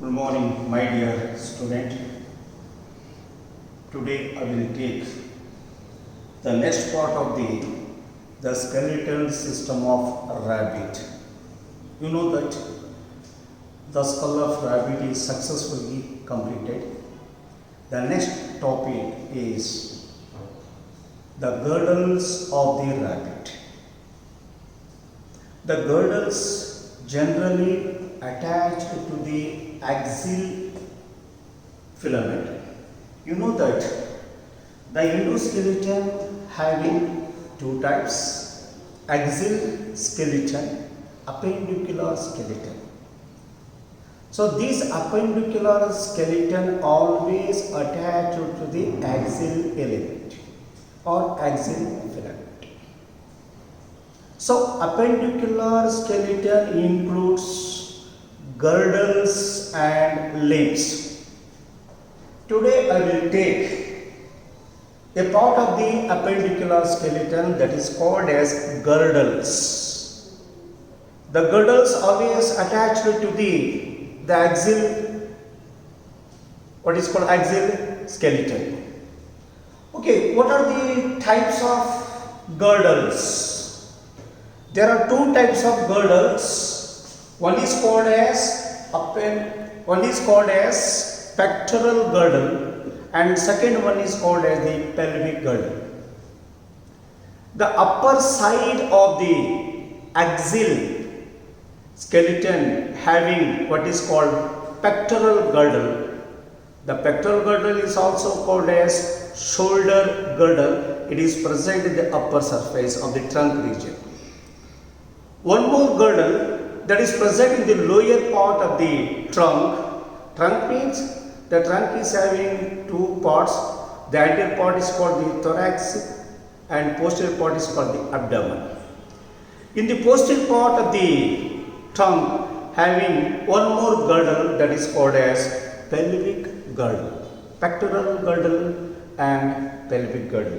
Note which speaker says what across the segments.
Speaker 1: Good morning, my dear student. Today I will take the next part of the skeletal system of rabbit. You know that the skull of rabbit is successfully completed. The next topic is the girdles of the rabbit. The girdles generally attached to the axial filament. You know that the endoskeleton having two types: axial skeleton, appendicular skeleton. So this appendicular skeleton always attached to the axial element or axial filament. So appendicular skeleton includes girdles and limbs. Today I will take a part of the appendicular skeleton that is called as girdles. The girdles always attached to the axial, what is called axial skeleton. Okay, what are the types of girdles? There are two types of girdles. One is called as pectoral girdle, and second one is called as the pelvic girdle. The upper side of the axial skeleton having what is called pectoral girdle. The pectoral girdle is also called as shoulder girdle. It is present in the upper surface of the trunk region. One more girdle that is present in the lower part of the trunk. Trunk means the trunk is having two parts. The anterior part is called the thorax and posterior part is called the abdomen. In the posterior part of the trunk having one more girdle that is called as pelvic girdle. Pectoral girdle and pelvic girdle.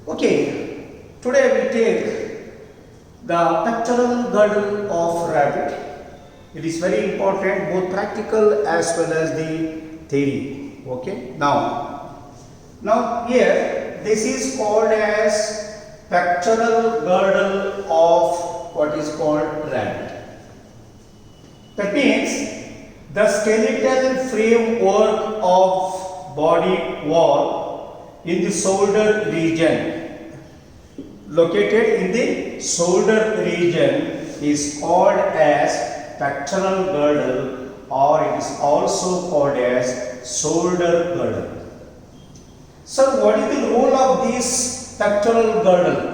Speaker 1: Okay, today I will take the pectoral girdle of rabbit. It is very important, both practical as well as the theory. Okay, now here this is called as pectoral girdle of what is called rabbit. That means the skeletal framework of body wall in the shoulder region, located in the shoulder region, is called as pectoral girdle, or it is also called as shoulder girdle. So what is the role of this pectoral girdle?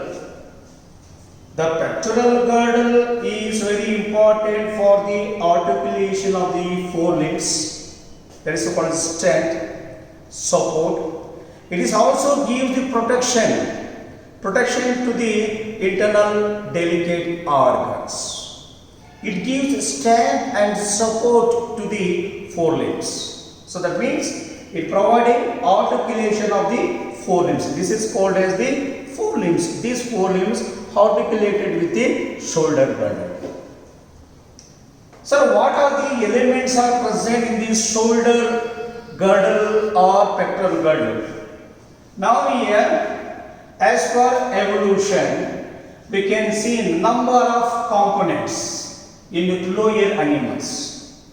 Speaker 1: The pectoral girdle is very important for the articulation of the forelimbs. That is called strength, support. It is also gives the protection to the internal delicate organs. It gives strength and support to the forelimbs. So that means it providing articulation of the forelimbs. This is called as the forelimbs. These forelimbs articulated with the shoulder girdle. So what are the elements are present in the shoulder girdle or pectoral girdle? Now here, as per evolution, we can see number of components in the lower animals.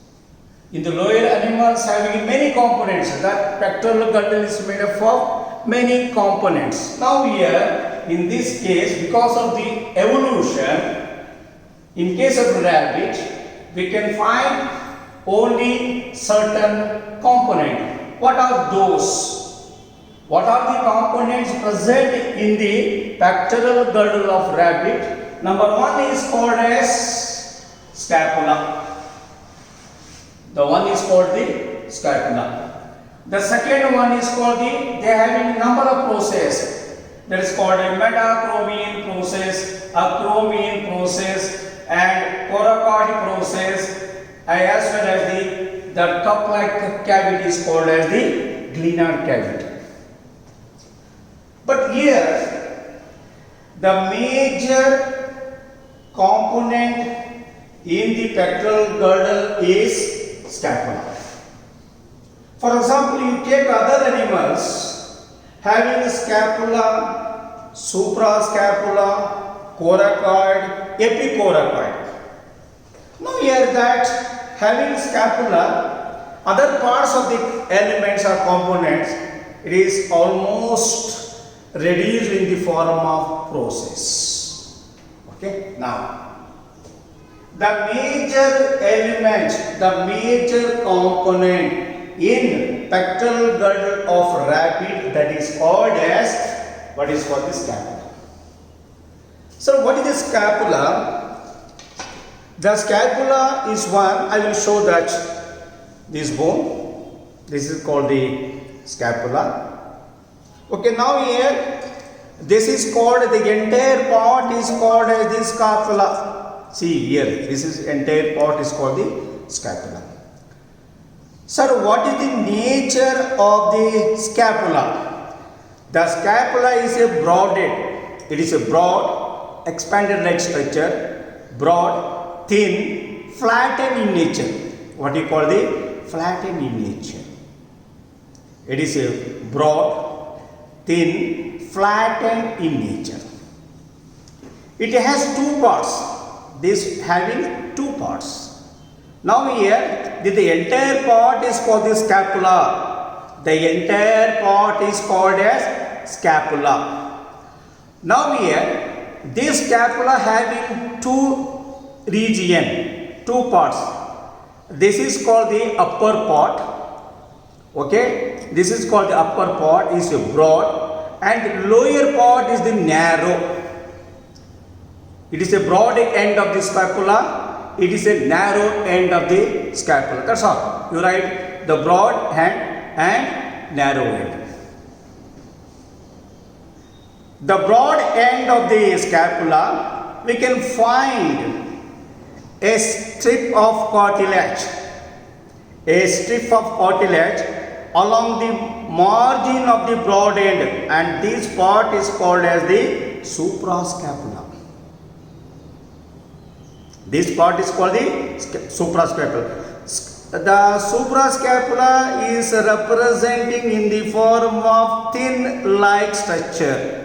Speaker 1: In the lower animals having many components, that pectoral girdle is made up of many components. Now here, in this case, because of the evolution, in case of rabbit, we can find only certain component. What are those? What are the components present in the pectoral girdle of rabbit? Number one is called as scapula. The one is called the scapula. The second one is called they having number of processes. That is called a metachromian process, acromian process, and coracoid process, as well as the cup-like cavity is called as the glenoid cavity. But here, the major component in the pectoral girdle is scapula. For example, you take other animals having scapula, suprascapula, coracoid, epicoracoid. Now here that having scapula, other parts of the elements or components, it is almost reduced in the form of process. Okay, now the major element, the major component in pectoral girdle of rabbit, that is called as, what is called the scapula. So what is the scapula? The scapula is one, I will show that this bone, this is called the scapula. Okay, now here this is called, the entire part is called as the scapula. See here, this is entire part is called the scapula. Sir, what is the nature of the scapula? The scapula is a broaded, it is a broad, expanded leg structure, broad, thin, flattened in nature. What you call the flattened in nature. It is a broad, thin, flattened in nature. It has two parts. This having two parts. Now here, the entire part is called the scapula. The entire part is called as scapula. Now here, this scapula having two region, two parts. This is called the upper part. Okay, this is called the upper part is a broad, and lower part is the narrow. It is a broad end of the scapula. It is a narrow end of the scapula. That's all. You write the broad end and narrow end. The broad end of the scapula, we can find a strip of cartilage. A strip of cartilage along the margin of the broad end, and this part is called as the suprascapula. This part is called the suprascapula. The suprascapula is representing in the form of thin-like structure.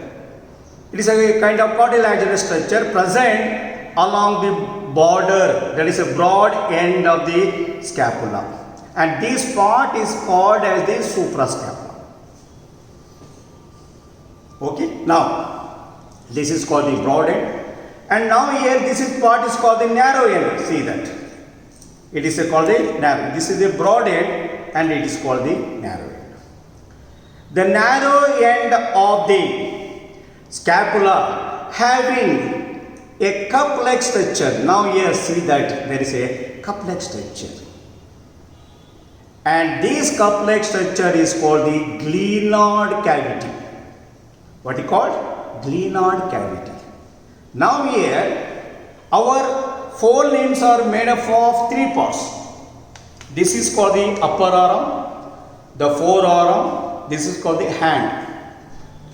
Speaker 1: It is a kind of cartilaginous structure present along the border, that is a broad end of the scapula. And this part is called as the suprascapula. Okay, now this is called the broad end. And now here this is part is called the narrow end. See that. It is called the narrow. This is the broad end and it is called the narrow end. The narrow end of the scapula having a cup-like structure. Now here see that there is a cup-like structure. And this cup-like structure is called the glenoid cavity. What is called? Glenoid cavity. Now here, our four limbs are made up of three parts. This is called the upper arm, the forearm, this is called the hand.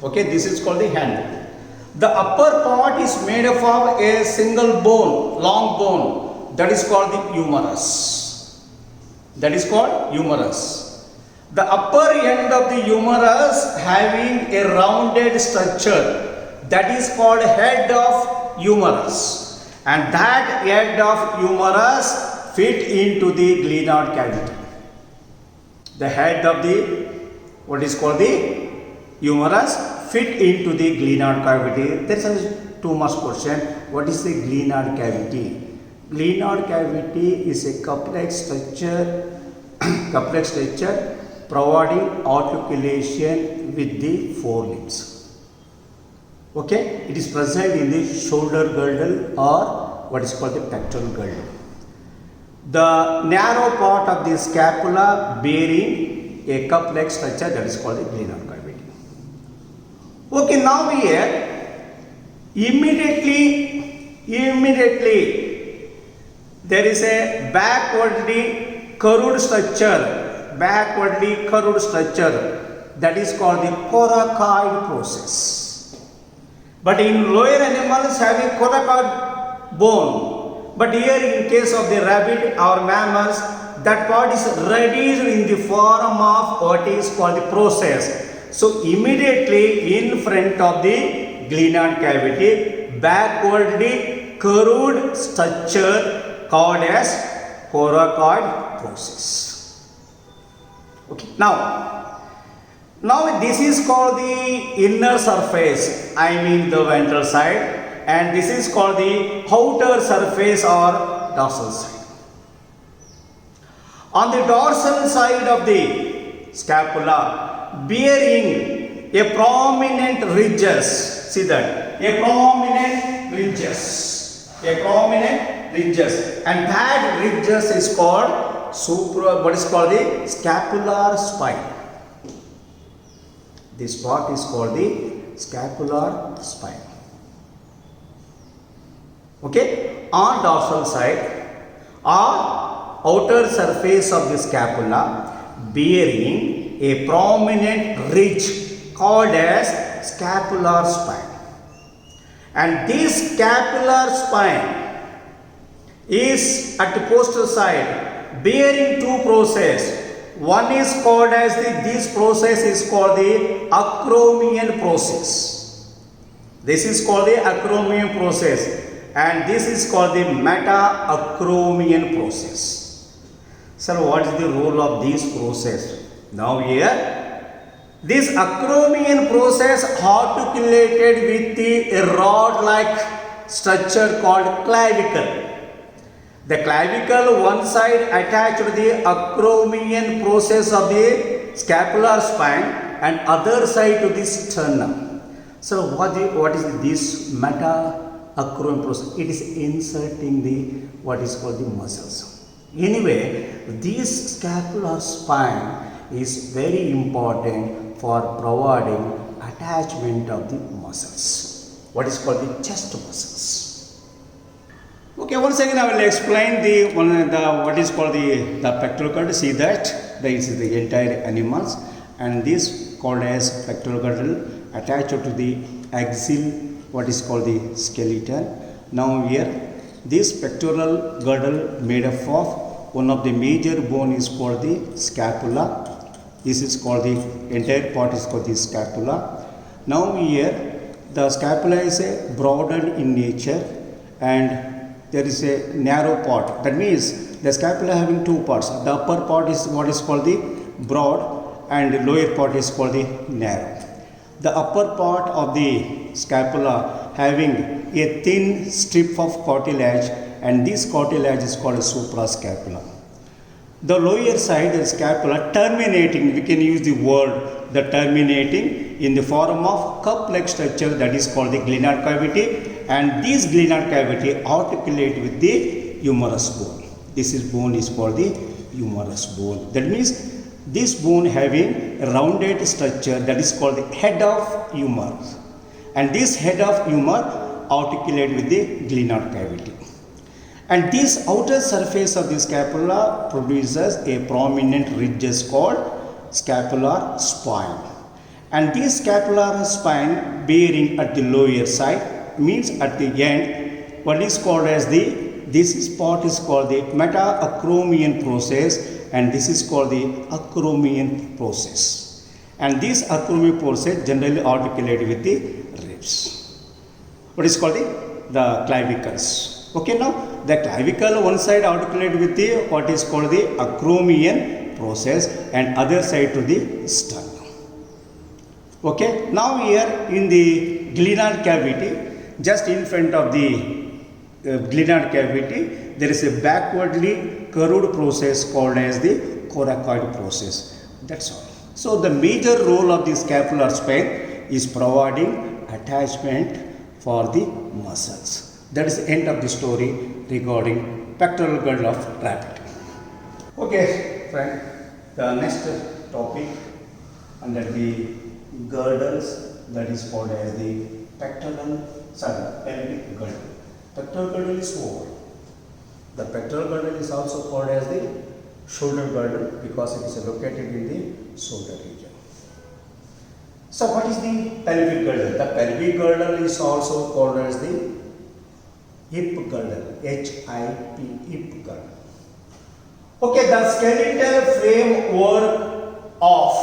Speaker 1: Okay, this is called the hand. The upper part is made up of a single bone, long bone, that is called the humerus. That is called humerus. The upper end of the humerus having a rounded structure, that is called head of humerus, and that head of humerus fit into the glenoid cavity. The head of the what is called the humerus fit into the glenoid cavity. There is too much question. What is the glenoid cavity? Glenoid cavity is a cup-like structure, providing articulation with the forelimbs. Okay, it is present in the shoulder girdle or what is called the pectoral girdle. The narrow part of the scapula bearing a cup-like structure, that is called the glenoid cavity. Okay, now here immediately there is a backwardly curved structure, that is called the coracoid process. But in lower animals having coracoid bone, but here in case of the rabbit or mammals, that part is reduced in the form of what is called the process. So immediately in front of the glenoid cavity, backwardly curved structure called as coracoid process. Okay. Now this is called the inner surface, I mean the ventral side, and this is called the outer surface or dorsal side. On the dorsal side of the scapula, bearing a prominent ridges, see that, a prominent ridges, and that ridges is called what is called the scapular spine. This part is called the scapular spine. Okay, on dorsal side or outer surface of the scapula bearing a prominent ridge called as scapular spine. And this scapular spine is at the posterior side bearing two processes. One is called as this process is called the acromion process. This is called the acromion process, and this is called the meta-acromion process. So what is the role of this process? Now here, this acromion process articulated with a rod-like structure called clavicle. The clavicle one side attached to the acromion process of the scapular spine and other side to the sternum. So what is this meta-acromion process? It is inserting the what is called the muscles. Anyway, this scapular spine is very important for providing attachment of the muscles. What is called the chest muscles. Okay, once again I will explain what is called the pectoral girdle. See that this is the entire animals, and this called as pectoral girdle attached to the axial what is called the skeleton. Now here this pectoral girdle made up of one of the major bone is called the scapula. This is called the entire part is called the scapula. Now here the scapula is a broadened in nature, and there is a narrow part. That means the scapula having two parts. The upper part is what is called the broad, and the lower part is called the narrow. The upper part of the scapula having a thin strip of cartilage, and this cartilage is called a suprascapular. The lower side of the scapula terminating, we can use the word the terminating in the form of cup-like structure, that is called the glenoid cavity, and this glenoid cavity articulate with the humerus bone. This bone is called the humerus bone. That means this bone having a rounded structure, that is called the head of humerus, and this head of humerus articulate with the glenoid cavity. And this outer surface of the scapula produces a prominent ridges called scapular spine. And this scapular spine bearing at the lower side means at the end what is called as this part is called the meta-acromion process, and this is called the acromion process. And this acromion process generally articulated with the ribs. What is called the clavicles. Okay, now the clavicle one side articulated with the what is called the acromion process, and other side to the sternum. Okay, now here in the glenoid cavity, just in front of the glenoid cavity, there is a backwardly curved process called as the coracoid process. That's all. So the major role of the scapular spine is providing attachment for the muscles. That is the end of the story regarding pectoral girdle of rabbit. Okay, friend, the next topic under the girdles, that is called as the pelvic girdle. Pectoral girdle is over. The pectoral girdle is also called as the shoulder girdle because it is located in the shoulder region. So what is the pelvic girdle? The pelvic girdle is also called as the hip girdle, HIP, hip girdle. Okay, the skeletal framework of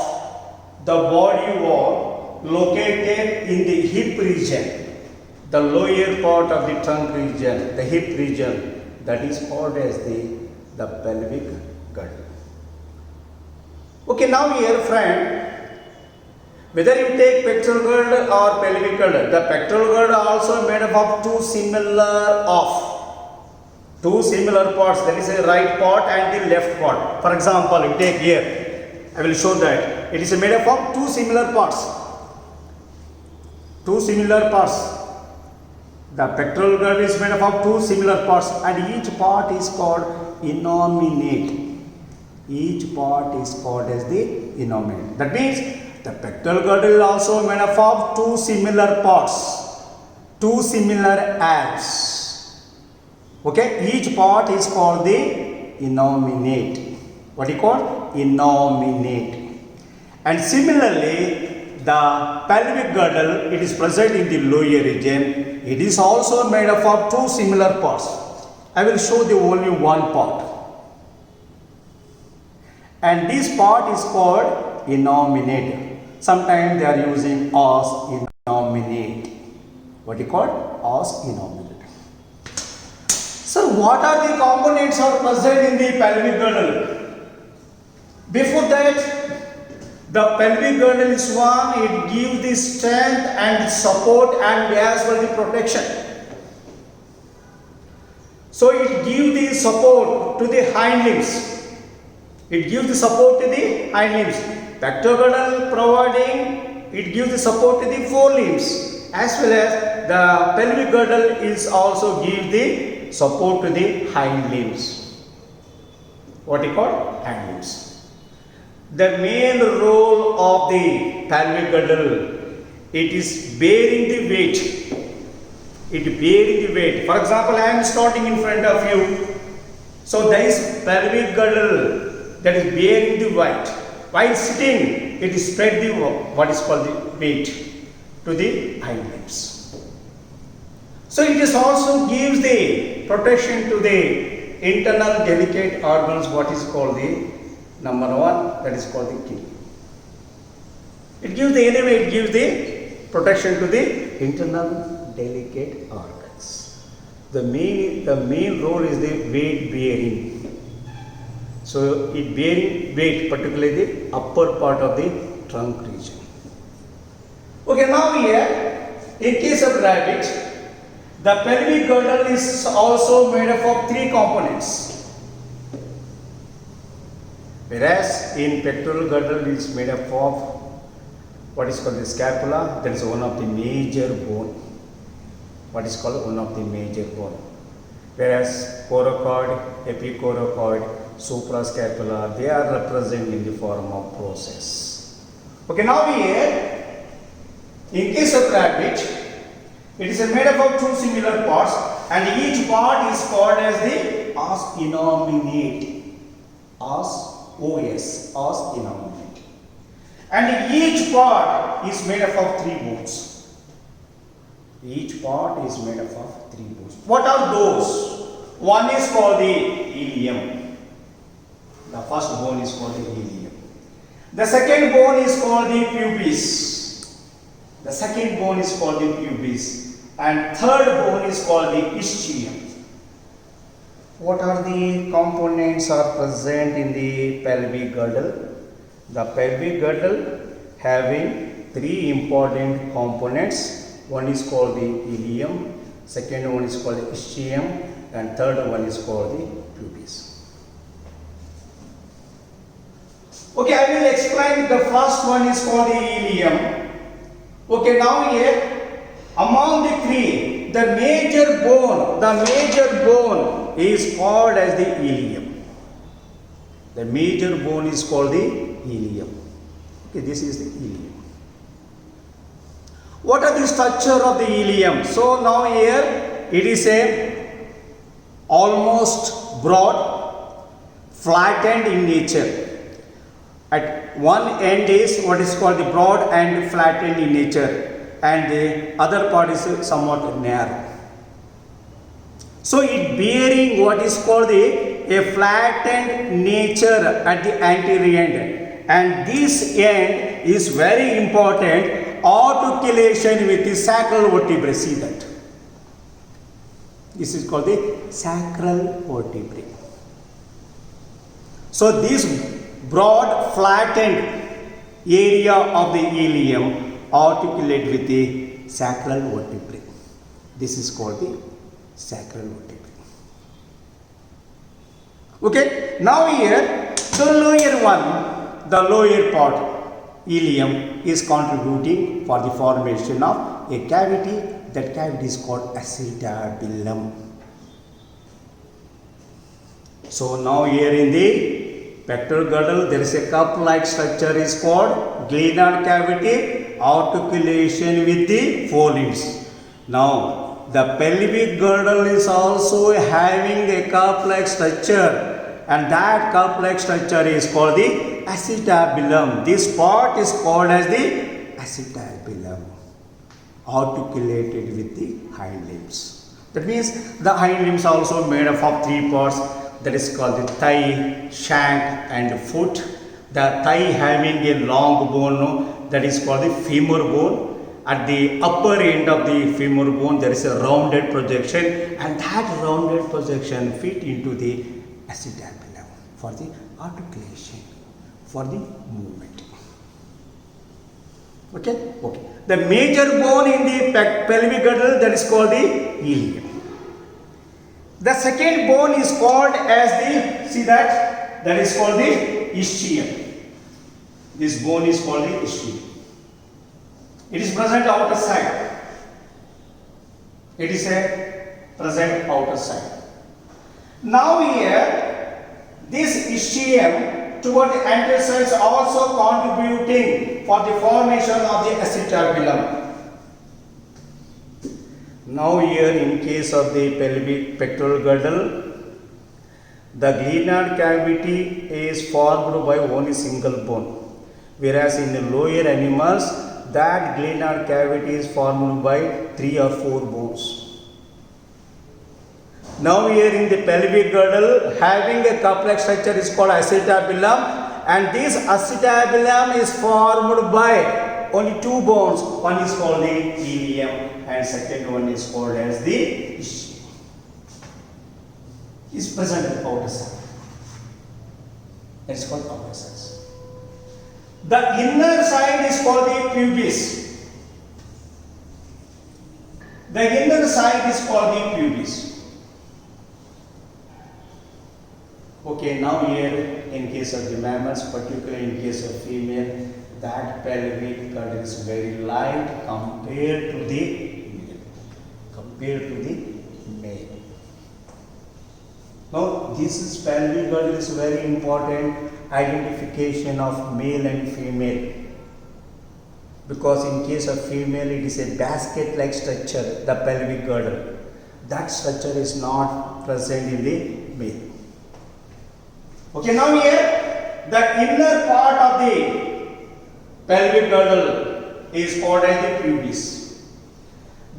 Speaker 1: the body wall located in the hip region, the lower part of the trunk region, the hip region, that is called as the pelvic girdle. Okay, now here friend, whether you take pectoral girdle or pelvic girdle, the pectoral girdle also made up of two similar parts, that is a right part and the left part. For example, you take here, I will show that it is made up of two similar parts. The pectoral girdle is made up of two similar parts and each part is called innominate. Each part is called as the innominate. That means the pectoral girdle is also made up of two similar parts, two similar abs. Okay, each part is called the innominate. What do you call? Innominate. And similarly, the pelvic girdle, it is present in the lower region. It is also made up of two similar parts. I will show the only one part. And this part is called innominate. Sometimes they are using as innominate. What do you call? As innominate. So what are the components are present in the pelvic girdle? Before that, the pelvic girdle is one, it gives the strength and support and as well the protection. So it gives the support to the hind limbs. It gives the support to the hind limbs. Pectoral girdle providing, it gives the support to the forelimbs, as well as the pelvic girdle is also give the support to the hind limbs. What you call? Hind limbs. The main role of the pelvic girdle, it is bearing the weight. For example, I am starting in front of you. So there is pelvic girdle that is bearing the weight. While sitting, it is spread the what is called the weight to the hind limbs. So it is also gives the protection to the internal delicate organs, what is called the number one, that is called the kidney. It gives the protection to the internal delicate organs. The main role is the weight bearing. So it bearing weight, particularly the upper part of the trunk region. Okay, now here in case of rabbit, the pelvic girdle is also made up of three components. Whereas in pectoral girdle it is made up of what is called the scapula, that is one of the major bone. Whereas coracoid, epicoracoid, suprascapular, they are represented in the form of process. Okay, now here in case of rabbit, it is made up of two similar parts and each part is called as the os innominate. Os innominate. And each part is made up of three bones. What are those? One is called the ilium. The first bone is called the ilium. The second bone is called the pubis. And third bone is called the ischium. What are the components are present in the pelvic girdle? The pelvic girdle having three important components. One is called the ilium, second one is called the ischium, and third one is called the pubis. Okay, I will explain. The first one is called the ilium. Okay, now here among the three, the major bone is called as the ilium. The major bone is called the ilium. Okay, this is the ilium. What are the structure of the ilium? So now here it is a almost broad, flattened in nature. At one end is what is called the broad and flattened in nature, and the other part is somewhat narrow. So it bearing what is called the a flattened nature at the anterior end, and this end is very important, articulation with the sacral vertebrae. See that. This is called the sacral vertebrae. So this broad flattened area of the ilium articulate with the sacral vertebrae. This is called the sacral vertebrae. Okay, now here the lower one, the lower part, ilium, is contributing for the formation of a cavity. That cavity is called acetabulum. So now here in the pectoral girdle there is a cup-like structure is called glenoid cavity, articulation with the forelimbs. Now the pelvic girdle is also having a cup-like structure, and that cup-like structure is called the acetabulum. This part is called as the acetabulum, articulated with the hind limbs. That means the hind limbs are also made up of three parts, that is called the thigh, shank and foot. The thigh having a long bone, that is called the femur bone. At the upper end of the femur bone there is a rounded projection, and that rounded projection fit into the acetabulum for the articulation, for the movement. Okay? Okay. The major bone in the pelvic girdle, that is called the ilium. The second bone is called as the, see that is called the ischium. This bone is called the ischium. It is present outer side. It is a present outer side. Now here, this ischium toward the anterior sides also contributing for the formation of the acetabulum. Now here in case of the pelvic pectoral girdle, the glenoid cavity is formed by only single bone, whereas in the lower animals that glenoid cavity is formed by 3 or 4 bones. Now here in the pelvic girdle, having a cup-like structure is called acetabulum, and this acetabulum is formed by only 2 bones. One is called the ilium and second one is called as the ischium. Is present at outer side. That is called outer side. The inner side is called the pubis. The inner side is called the pubis. Okay, now here in case of the mammals, particularly in case of female, that pelvic girdle is very light compared to the male. Now this is pelvic girdle is very important identification of male and female, because in case of female it is a basket like structure, the pelvic girdle. That structure is not present in the male. Okay, now here the inner part of the pelvic girdle is called as the pubis.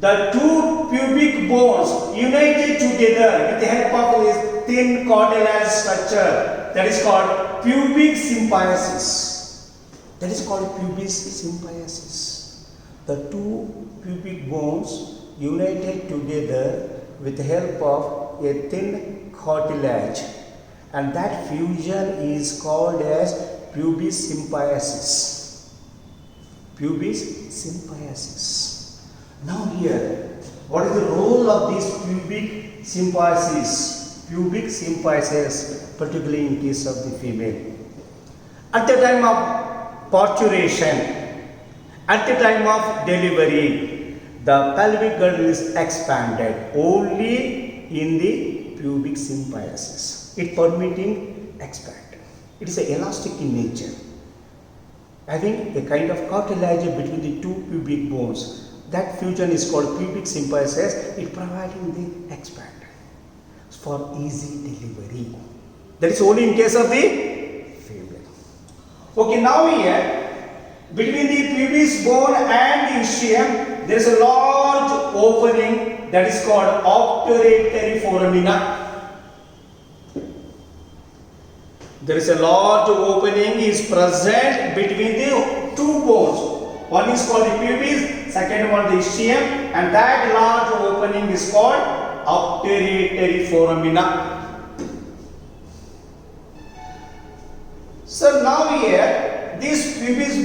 Speaker 1: The 2 pubic bones united together with the help of this thin cartilage structure, that is called pubic symphysis. That is called pubis symphysis. The 2 pubic bones united together with the help of a thin cartilage, and that fusion is called as pubis symphysis. Pubis symphysis. Now here, what is the role of this pubic symphysis? Pubic symphysis, particularly in case of the female. At the time of parturition, at the time of delivery, the pelvic girdle is expanded only in the pubic symphysis. It permitting expand. It is elastic in nature, having a kind of cartilage between the 2 pubic bones. That fusion is called pubic symphysis. It providing the expand for easy delivery. That is only in case of the female. Okay, now here between the pubis bone and the ischium there is a large opening that is called obturator foramina. there is a large opening is present between the two bones. One is called the pubis, second one the ischium, and that large opening is called obturator foramina. So now here, this pubis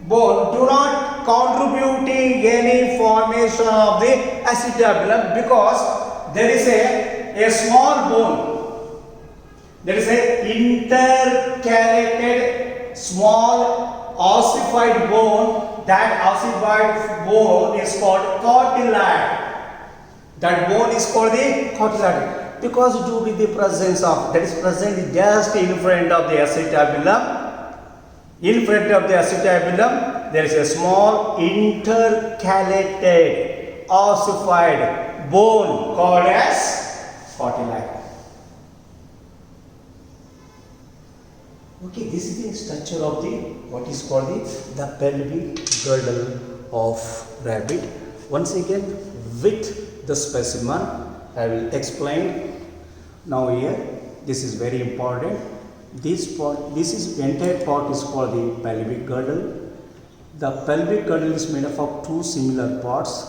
Speaker 1: bone do not contributing any formation of the acetabulum because there is a small bone. There is a intercalated small ossified bone. That ossified bone is called cartilage. That bone is called the cartilage because due to the presence of that is present just in front of the acetabulum. In front of the acetabulum, there is a small intercalated ossified bone called as cartilage. Okay, this is the structure of the what is called the pelvic girdle of rabbit. Once again, with the specimen, I will explain. Now here, this is very important. This entire part is called the pelvic girdle. The pelvic girdle is made up of two similar parts,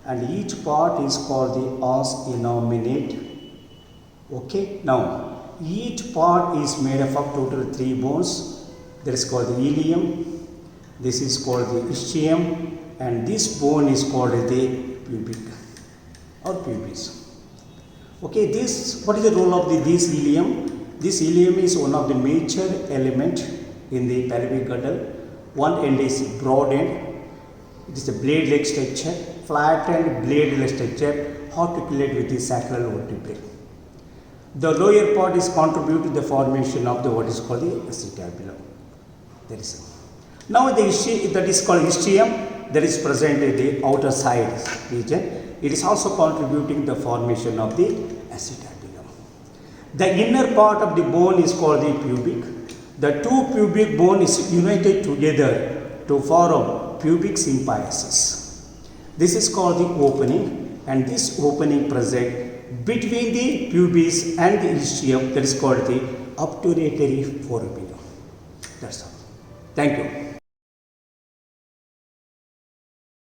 Speaker 1: and each part is called the os innominate. Okay, now each part is made up of total 3 bones. That is called the ilium. This is called the ischium, and this bone is called the pubic or pubis. Okay, what is the role of this ilium? This ilium is one of the major element in the pelvic girdle. One end is broad end. It is a blade-like structure, flattened blade-like structure, articulate with the sacral vertebrae. The lower part is contribute to the formation of the what is called the acetabulum. There is now the ischium, that is called ischium, that is present in the outer side region. It is also contributing the formation of the acetabulum. The inner part of the bone is called the pubic. The two pubic bone is united together to form pubic symphysis. This is called the opening, and this opening present between the pubis and the ischium, that is called the obturator foramina. That's all. Thank you.